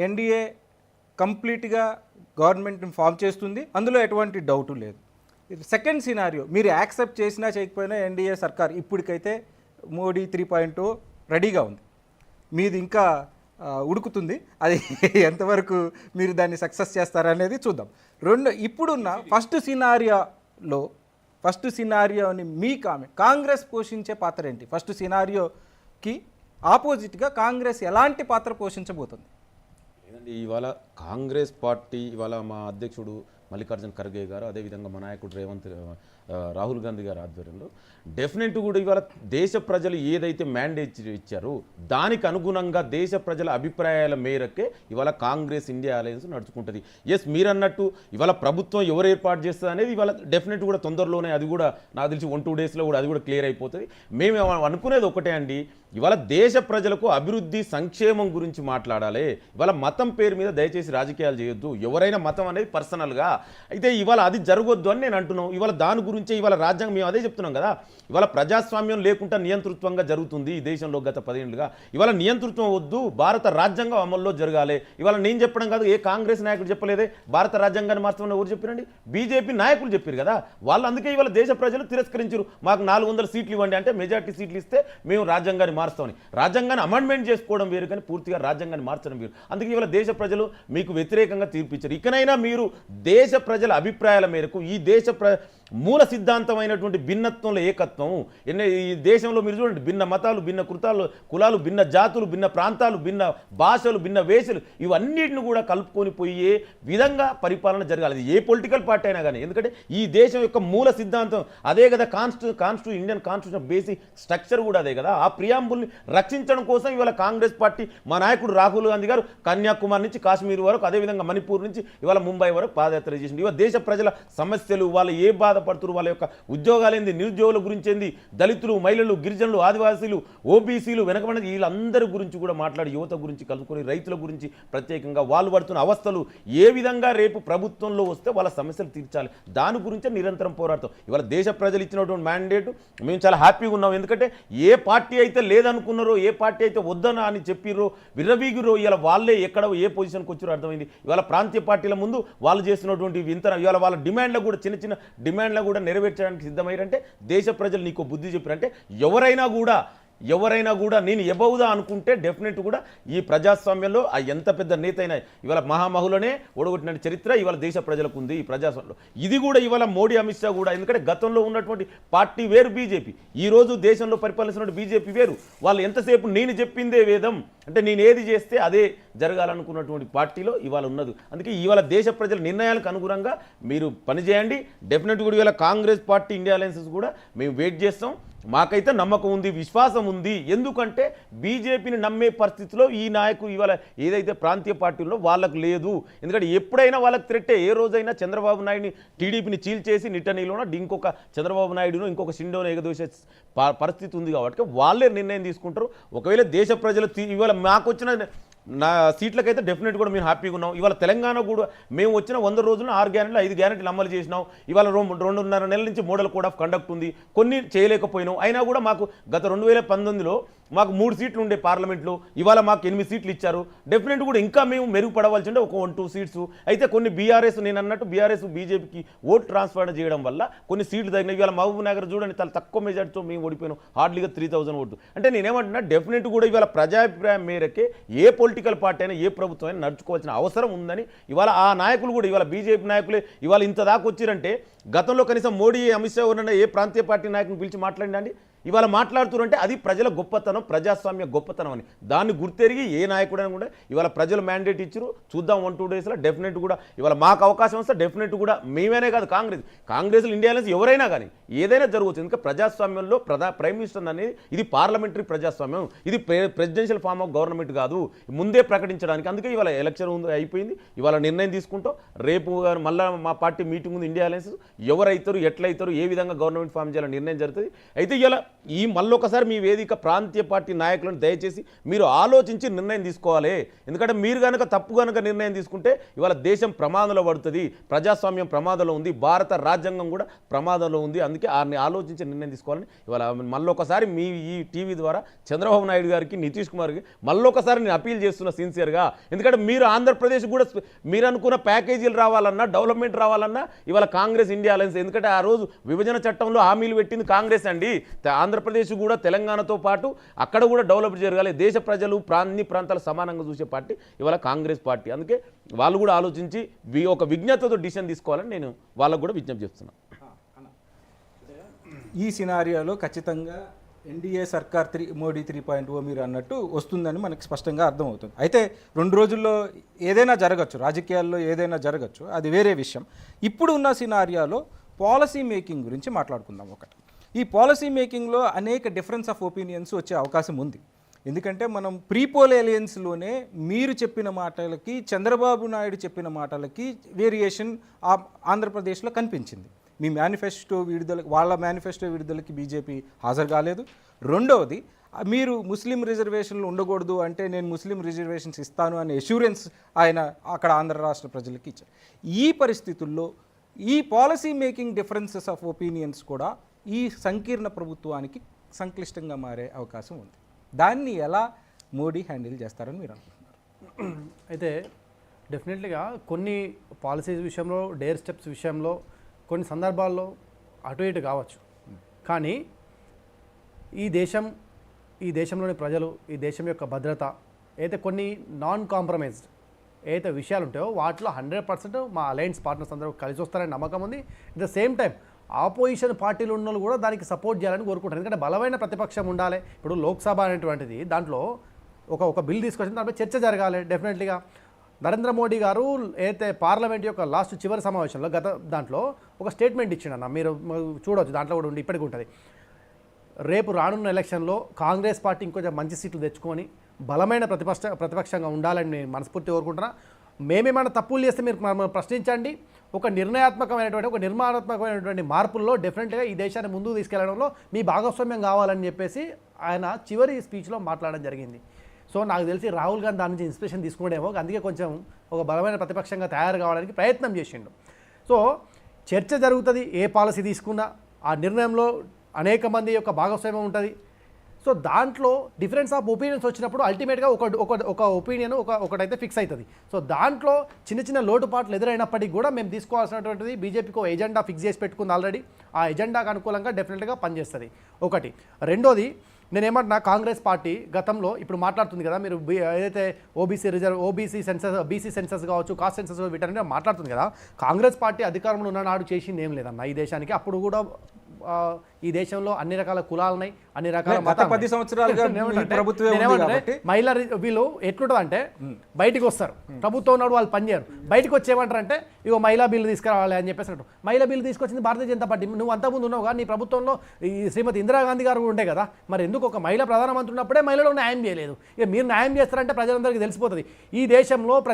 NDA కంప్లీట్గా గవర్నమెంట్ని form చేస్తుంది, అందులో ఎటువంటి డౌటు లేదు. సెకండ్ సినారియో మీరు యాక్సెప్ట్ చేసినా చేయకపోయినా ఎన్డీఏ సర్కార్ ఇప్పటికైతే మోడీ 3.0 రెడీగా ఉంది, మీది ఇంకా ఉడుకుతుంది. అది ఎంతవరకు మీరు దాన్ని సక్సెస్ చేస్తారనేది చూద్దాం. ఇప్పుడున్న ఫస్ట్ సినారియోని మీ కాంగ్రెస్ పోషించే పాత్ర ఏంటి? ఫస్ట్ సినారియోకి ఆపోజిట్గా కాంగ్రెస్ ఎలాంటి పాత్ర పోషించబోతుంది? ఇవాళ కాంగ్రెస్ పార్టీ ఇవాళ మా అధ్యక్షుడు మల్లికార్జున ఖర్గే గారు, అదేవిధంగా మా నాయకుడు రాహుల్ గాంధీ గారి ఆధ్వర్యంలో డెఫినెట్ కూడా ఇవాళ దేశ ప్రజలు ఏదైతే మ్యాండేట్ ఇచ్చారో దానికి అనుగుణంగా దేశ ప్రజల అభిప్రాయాల మేరకే ఇవాళ కాంగ్రెస్ ఇండియా అలయన్స్ నడుచుకుంటుంది. ఎస్, మీరన్నట్టు ఇవాళ ప్రభుత్వం ఎవరు ఏర్పాటు చేస్తుంది అనేది ఇవాళ డెఫినెట్ కూడా తొందరలోనే, అది కూడా నాకు తెలిసి 1-2 డేస్లో కూడా అది కూడా క్లియర్ అయిపోతుంది. మేము అనుకునేది ఒకటే అండి, ఇవాళ దేశ ప్రజలకు అభివృద్ధి సంక్షేమం గురించి మాట్లాడాలి. ఇవాళ మతం పేరు మీద దయచేసి రాజకీయాలు చేయొద్దు. ఎవరైనా మతం అనేది పర్సనల్గా అయితే ఇవాళ అది జరగొద్దు అని నేను అంటున్నాను. ఇవాళ దాని గురించే ఇవాళ రాజ్యాంగం మేము అదే చెప్తున్నాం కదా, ఇవాళ ప్రజాస్వామ్యం లేకుండా నియంతృత్వంగా జరుగుతుంది ఈ దేశంలో గత 10 ఏళ్ళుగా. ఇవాళ నియంతృత్వం వద్దు, భారత రాజ్యాంగం అమల్లో జరగాలి. ఇవాళ నేను చెప్పడం కాదు, ఏ కాంగ్రెస్ నాయకుడు చెప్పలేదే భారత రాజ్యాంగాన్ని మార్చమని ఎవరు చెప్పారండి? బీజేపీ నాయకులు చెప్పారు కదా. వాళ్ళు అందుకే ఇవాళ దేశ ప్రజలు తిరస్కరించారు. మాకు 400 సీట్లు ఇవ్వండి అంటే మెజార్టీ సీట్లు ఇస్తే మేము రాజ్యాంగాన్ని మారుస్తామని. రాజ్యాంగాన్ని అమెండ్మెంట్ చేసుకోవడం వేరు కానీ పూర్తిగా రాజ్యాంగాన్ని మార్చడం వేరు. అందుకే ఇవాళ దేశ ప్రజలు మీకు వ్యతిరేకంగా తీర్పిచ్చారు. ఇకనైనా మీరు దేశ ప్రజల అభిప్రాయాల మేరకు ఈ దేశ మూల సిద్ధాంతమైనటువంటి భిన్నత్వంలో ఏకత్వం ఈ దేశంలో మీరు చూడండి, భిన్న మతాలు, భిన్న కులాలు, భిన్న జాతులు, భిన్న ప్రాంతాలు, భిన్న భాషలు, భిన్న వేషలు, ఇవన్నిటిని కూడా కలుపుకొని పోయే విధంగా పరిపాలన జరగాలి. ఏ పొలిటికల్ పార్టీ అయినా కానీ. ఎందుకంటే ఈ దేశం యొక్క మూల సిద్ధాంతం అదే కదా, ఇండియన్ కాన్స్టిట్యూషన్ బేసిక్ స్ట్రక్చర్ కూడా అదే కదా. ఆ ప్రియాంబుల్ని రక్షించడం కోసం ఇవాళ కాంగ్రెస్ పార్టీ మా నాయకుడు రాహుల్ గాంధీ గారు కన్యాకుమారి నుంచి కాశ్మీర్ వరకు, అదేవిధంగా మణిపూర్ నుంచి ఇవాళ ముంబై వరకు పాదయాత్ర చేసింది. ఇవాళ దేశ ప్రజల సమస్యలు, వాళ్ళు ఏ బాధపడుతున్నారు, వాళ్ళ యొక్క ఉద్యోగాలేంది, నిరుద్యోగుల గురించి ఏంది, దళితులు, మహిళలు, గిరిజనులు, ఆదివాసీలు, ఓబీసీలు, వెనకబడిన వీళ్ళందరి గురించి కూడా మాట్లాడి, యువత గురించి కలుపుకొని, రైతుల గురించి ప్రత్యేకంగా వాళ్ళు పడుతున్న అవస్థలు ఏ విధంగా రేపు ప్రభుత్వంలో వస్తే వాళ్ళ సమస్యలు తీర్చాలి, దాని గురించే నిరంతరం పోరాడతాం. ఇవాళ దేశ ప్రజలు ఇచ్చినటువంటి మ్యాండేట్ మేము చాలా హ్యాపీగా ఉన్నాం. ఎందుకంటే ఏ పార్టీ అయితే లేదనుకున్నారో, ఏ పార్టీ అయితే వద్దనా అని చెప్పిరో, విర్రవీగిరో, ఇవాళ వాళ్ళే ఎక్కడ ఏ పొజిషన్కి వచ్చారో అర్థమైంది. ఇవాళ ప్రాంతీయ పార్టీల ముందు వాళ్ళు చేస్తున్నటువంటి వింతన, ఇవాళ వాళ్ళ డిమాండ్లకు కూడా చిన్న చిన్న డిమాండ్లకు కూడా నెరవేర్చడానికి సిద్ధమయ్యారంటే దేశ ప్రజలు నీకు బుద్ధి చెప్పారంటే ఎవరైనా కూడా నేను ఎబౌదా అనుకుంటే డెఫినెట్ కూడా ఈ ప్రజాస్వామ్యంలో ఆ ఎంత పెద్ద నేత అయినా ఇవాళ మహామహులనే ఓడగొట్టిన చరిత్ర ఇవాళ దేశ ప్రజలకు ఉంది ఈ ప్రజాస్వామ్యంలో. ఇది కూడా ఇవాళ మోడీ, అమిత్ షా కూడా, ఎందుకంటే గతంలో ఉన్నటువంటి పార్టీ వేరు బీజేపీ, ఈ రోజు దేశంలో పరిపాలిస్తున్న బీజేపీ వేరు. వాళ్ళు ఎంతసేపు నేను చెప్పిందే వేదం అంటే నేను ఏది చేస్తే అదే జరగాలనుకున్నటువంటి పార్టీలో ఇవాళ ఉన్నది. అందుకే ఇవాళ దేశ ప్రజల నిర్ణయాలకు అనుగుణంగా మీరు పనిచేయండి. డెఫినెట్ కూడా ఇవాళ కాంగ్రెస్ పార్టీ, ఇండియా అలయన్సెస్ కూడా మేము వెయిట్ చేస్తాం. మాకైతే నమ్మకం ఉంది, విశ్వాసం ఉంది. ఎందుకంటే బీజేపీని నమ్మే పరిస్థితిలో ఈ నాయకులు ఇవాళ ఏదైతే ప్రాంతీయ పార్టీల్లో వాళ్ళకు లేదు. ఎందుకంటే ఎప్పుడైనా వాళ్ళకి త్రెట్టే, ఏ రోజైనా చంద్రబాబు నాయుడిని, టీడీపీని చీల్చేసి నిట్టనీలోనో ఇంకొక చంద్రబాబు నాయుడును ఇంకొక షిండోను ఎగదోసే పరిస్థితి ఉంది. కాబట్టి వాళ్ళే నిర్ణయం తీసుకుంటారు. ఒకవేళ దేశ ప్రజలు ఇవాళ మాకు వచ్చిన సీట్లకైతే డెఫినెట్ కూడా మేము హ్యాపీగా ఉన్నాం. ఇవాళ తెలంగాణ కూడా మేము వచ్చిన 100 రోజుల్లో 6 గ్యారెంటీలు 5 గ్యారెంటీలు అమలు చేసినాం. ఇవాళ 2.5 నెలల నుంచి మోడల్ కోడ్ ఆఫ్ కండక్ట్ ఉంది. కొన్ని చేయలేకపోయినాం. అయినా కూడా మాకు గత 2019లో మాకు 3 సీట్లు ఉండే పార్లమెంట్లో, ఇవాళ మాకు 8 సీట్లు ఇచ్చారు. డెఫినెట్ కూడా ఇంకా మేము మెరుగుపడవలసి ఉండే ఒక 1-2 సీట్స్. అయితే కొన్ని బీఆర్ఎస్, నేను అన్నట్టు బీఆర్ఎస్ బీజేపీకి ఓట్ ట్రాన్స్ఫర్ చేయడం వల్ల కొన్ని సీట్లు తగినాయి. ఇవాళ మహబూబ్ నగర్ చూడండి, చాలా తక్కువ మెజార్టీతో మేము ఓడిపోయినాం, హార్డ్లీగా 3000 ఓట్లు. అంటే నేనేమంటున్నా, డెఫినెట్ కూడా ఇవాళ ప్రజాభిప్రాయం మేరకే ఏ పొలిటికల్ పార్టీ అయినా, ఏ ప్రభుత్వం అయినా నడుచుకోవాల్సిన అవసరం ఉందని ఇవాళ ఆ నాయకులు కూడా, ఇవాళ బీజేపీ నాయకులే ఇవాళ ఇంత దాకా వచ్చారంటే, గతంలో కనీసం మోడీ, అమిత్ షా ఎవరన్నా ఏ ప్రాంతీయ పార్టీ నాయకుని పిలిచి మాట్లాడండి. ఇవాళ మాట్లాడుతున్నారంటే అది ప్రజల గొప్పతనం, ప్రజాస్వామ్య గొప్పతనం అని. దాన్ని గుర్తెరిగి ఏ నాయకుడైనా కూడా ఇవాళ ప్రజలు మ్యాండేట్ ఇచ్చారు, చూద్దాం 1-2 డేస్లో డెఫినెట్ కూడా ఇవాళ మాకు అవకాశం వస్తే డెఫినెట్ కూడా మేమేనే కాదు, కాంగ్రెస్ ఇండియా అలయన్స్ ఎవరైనా కానీ ఏదైనా జరగవచ్చు. ఎందుకంటే ప్రజాస్వామ్యంలో ప్రైమ్ మినిస్టర్ అనేది ఇది పార్లమెంటరీ ప్రజాస్వామ్యం, ఇది ప్రెసిడెన్షియల్ ఫార్మ్ ఆఫ్ గవర్నమెంట్ కాదు, ముందే ప్రకటించడానికి. అందుకే ఇవాళ ఎలక్షన్ అయిపోయింది, ఇవాళ నిర్ణయం తీసుకుంటాం. రేపు మళ్ళీ మా పార్టీ మీటింగ్ ఉంది ఇండియా అలయన్స్, ఎవరైతారు, ఎట్లయితారు, ఏ విధంగా గవర్నమెంట్ ఫామ్ చేయాలని నిర్ణయం జరుగుతుంది. అయితే ఇలా ఈ మళ్ళొకసారి మీ వేదిక ప్రాంతీయ పార్టీ నాయకులను దయచేసి మీరు ఆలోచించి నిర్ణయం తీసుకోవాలి. ఎందుకంటే మీరు కనుక తప్పు కనుక నిర్ణయం తీసుకుంటే ఇవాళ దేశం ప్రమాదంలో పడుతుంది, ప్రజాస్వామ్యం ప్రమాదంలో ఉంది, భారత రాజ్యాంగం కూడా ప్రమాదంలో ఉంది. అందుకే ఆలోచించి నిర్ణయం తీసుకోవాలని ఇవాళ మళ్ళొకసారి మీ ఈ టీవీ ద్వారా చంద్రబాబు నాయుడు గారికి, నితీష్ కుమార్కి మళ్ళొకసారి నేను అపీల్ చేస్తున్నా సిన్సియర్గా. ఎందుకంటే మీరు ఆంధ్రప్రదేశ్ కూడా మీరు అనుకున్న ప్యాకేజీలు రావాలన్నా, డెవలప్మెంట్ రావాలన్నా ఇవాళ కాంగ్రెస్ ఇండియా అలయన్స్, ఎందుకంటే ఆ రోజు విభజన చట్టంలో హామీలు పెట్టింది కాంగ్రెస్ అండి. ఆంధ్రప్రదేశ్ కూడా తెలంగాణతో పాటు అక్కడ కూడా డెవలప్ జరగాలి, దేశ ప్రజలు అన్ని ప్రాంతాలు సమానంగా చూసే పార్టీ ఇవాళ కాంగ్రెస్ పార్టీ. అందుకే వాళ్ళు కూడా ఆలోచించి ఒక విజ్ఞతతో డిసిషన్ తీసుకోవాలని నేను వాళ్ళకు కూడా విజ్ఞప్తి చేస్తున్నాను. ఈ సినారియోలో ఖచ్చితంగా ఎన్డీఏ సర్కార్ మోడీ 3.0 మీరు అన్నట్టు వస్తుందని మనకి స్పష్టంగా అర్థమవుతుంది. అయితే 2 రోజుల్లో ఏదైనా జరగచ్చు, రాజకీయాల్లో ఏదైనా జరగచ్చు, అది వేరే విషయం. ఇప్పుడు ఉన్న సినారియాలో పాలసీ మేకింగ్ గురించి మాట్లాడుకుందాం. ఒకటి, ఈ పాలసీ మేకింగ్లో అనేక డిఫరెన్స్ ఆఫ్ ఒపీనియన్స్ వచ్చే అవకాశం ఉంది. ఎందుకంటే మనం ప్రీపోల్ ఎలియన్స్లోనే మీరు చెప్పిన మాటలకి, చంద్రబాబు నాయుడు చెప్పిన మాటలకి వేరియేషన్ ఆంధ్రప్రదేశ్లో కనిపించింది. మీ మేనిఫెస్టో విడుదల, వాళ్ళ మేనిఫెస్టో విడుదలకి బీజేపీ హాజరు కాలేదు. రెండవది, మీరు ముస్లిం రిజర్వేషన్లు ఉండకూడదు అంటే నేను ముస్లిం రిజర్వేషన్స్ ఇస్తాను అనే అష్యూరెన్స్ ఆయన అక్కడ ఆంధ్ర రాష్ట్ర ప్రజలకి ఇచ్చారు. ఈ పరిస్థితుల్లో ఈ policy making differences of opinions కూడా ఈ సంకీర్ణ ప్రభుత్వానికి సంక్లిష్టంగా మారే అవకాశం ఉంది. దాన్ని ఎలా మోడీ హ్యాండిల్ చేస్తారని మీరు అనుకుంటున్నారు? అయితే డెఫినెట్లీగా కొన్ని పాలసీస్ విషయంలో, డేర్ స్టెప్స్ విషయంలో కొన్ని సందర్భాల్లో అటు ఇటు కావచ్చు. కానీ ఈ దేశంలోని ప్రజలు, ఈ దేశం యొక్క భద్రత అయితే కొన్ని నాన్ కాంప్రమైజ్డ్ ఏదైతే విషయాలు ఉంటాయో వాటిలో 100% మా అలయన్స్ పార్ట్నర్స్ అందరూ కలిసి వస్తారని నమ్మకం ఉంది. At the same time opposition పార్టీలు ఉన్న వాళ్ళు కూడా దానికి సపోర్ట్ చేయాలని కోరుకుంటారు. ఎందుకంటే బలమైన ప్రతిపక్షం ఉండాలి. ఇప్పుడు లోక్సభ అనేటువంటిది దాంట్లో ఒక బిల్ తీసుకొచ్చిన దానిపై చర్చ జరగాలి. డెఫినెట్లీగా నరేంద్ర మోడీ గారు ఏదైతే పార్లమెంట్ యొక్క చివరి సమావేశంలో దాంట్లో ఒక స్టేట్మెంట్ ఇచ్చిండన్న, మీరు చూడవచ్చు, దాంట్లో కూడా ఉండి ఇప్పటికి ఉంటుంది. రేపు రానున్న ఎలక్షన్లో కాంగ్రెస్ పార్టీ ఇంకొంచెం మంచి సీట్లు తెచ్చుకొని బలమైన ప్రతిపక్షంగా ఉండాలని నేను మనస్ఫూర్తి కోరుకుంటున్నా. మేమేమైనా తప్పులు చేస్తే మీరు ప్రశ్నించండి. ఒక నిర్మాణాత్మకమైనటువంటి మార్పుల్లో డెఫినెట్గా ఈ దేశాన్ని ముందుకు తీసుకెళ్లడంలో మీ భాగస్వామ్యం కావాలని చెప్పేసి ఆయన చివరి స్పీచ్లో మాట్లాడడం జరిగింది. సో నాకు తెలిసి రాహుల్ గాంధీ దాని నుంచి ఇన్స్పిరేషన్ తీసుకునేమో, అందుకే కొంచెం ఒక బలమైన ప్రతిపక్షంగా తయారు కావడానికి ప్రయత్నం చేసిండు. సో చర్చ జరుగుతుంది, ఏ పాలసీ తీసుకున్నా ఆ నిర్ణయంలో అనేక మంది యొక్క భాగస్వామ్యం ఉంటుంది. సో దాంట్లో డిఫరెన్స్ ఆఫ్ ఒపీనియన్స్ వచ్చినప్పుడు అల్టిమేట్గా ఒక ఒపీనియన్ ఒకటైతే ఫిక్స్ అవుతుంది. సో దాంట్లో చిన్న లోటుపాట్లు ఎదురైనప్పటికీ కూడా మేము తీసుకోవాల్సినటువంటిది బీజేపీకి ఒక ఎజెండా ఫిక్స్ చేసి పెట్టుకుంది ఆల్రెడీ. ఆ ఎజెండాకు అనుకూలంగా డెఫినెట్గా పనిచేస్తుంది. ఒకటి. రెండోది, నేనేమంటున్నా, కాంగ్రెస్ పార్టీ గతంలో ఇప్పుడు మాట్లాడుతుంది కదా, మీరు ఏదైతే బీసీ సెన్సస్ కావచ్చు, కాస్ట్ సెన్సస్ వీటన్నిటి మాట్లాడుతుంది కదా. కాంగ్రెస్ పార్టీ అధికారంలో ఉన్ననాడు చేసింది ఏం లేదన్న ఈ దేశానికి. అప్పుడు కూడా ఈ దేశంలో అన్ని రకాల కులాలు ఉన్నాయి, అన్ని రకాల 10 సంవత్సరాలుగా మహిళా వీళ్ళు ఎట్లుంటుంది అంటే బయటికి వస్తారు, ప్రభుత్వం ఉన్నప్పుడు వాళ్ళు పనిచేయరు, బయటకు వచ్చేయమంటారు అంటే ఇగో మహిళా బిల్లు తీసుకురావాలి అని చెప్పేసి అంటారు. మహిళా బిల్లు తీసుకొచ్చింది భారతీయ జనతా పార్టీ. నువ్వు అంతకుముందు ఉన్నావు కానీ నీ ప్రభుత్వంలో ఈ శ్రీమతి ఇందిరాగాంధీ గారు ఉండే కదా, మరి ఎందుకు ఒక మహిళా ప్రధానమంత్రి ఉన్నప్పుడే మహిళలకు న్యాయం చేయలేదు? ఇక మీరు న్యాయం చేస్తారంటే ప్రజలందరికీ తెలిసిపోతుంది. ఈ దేశంలో ప్రతి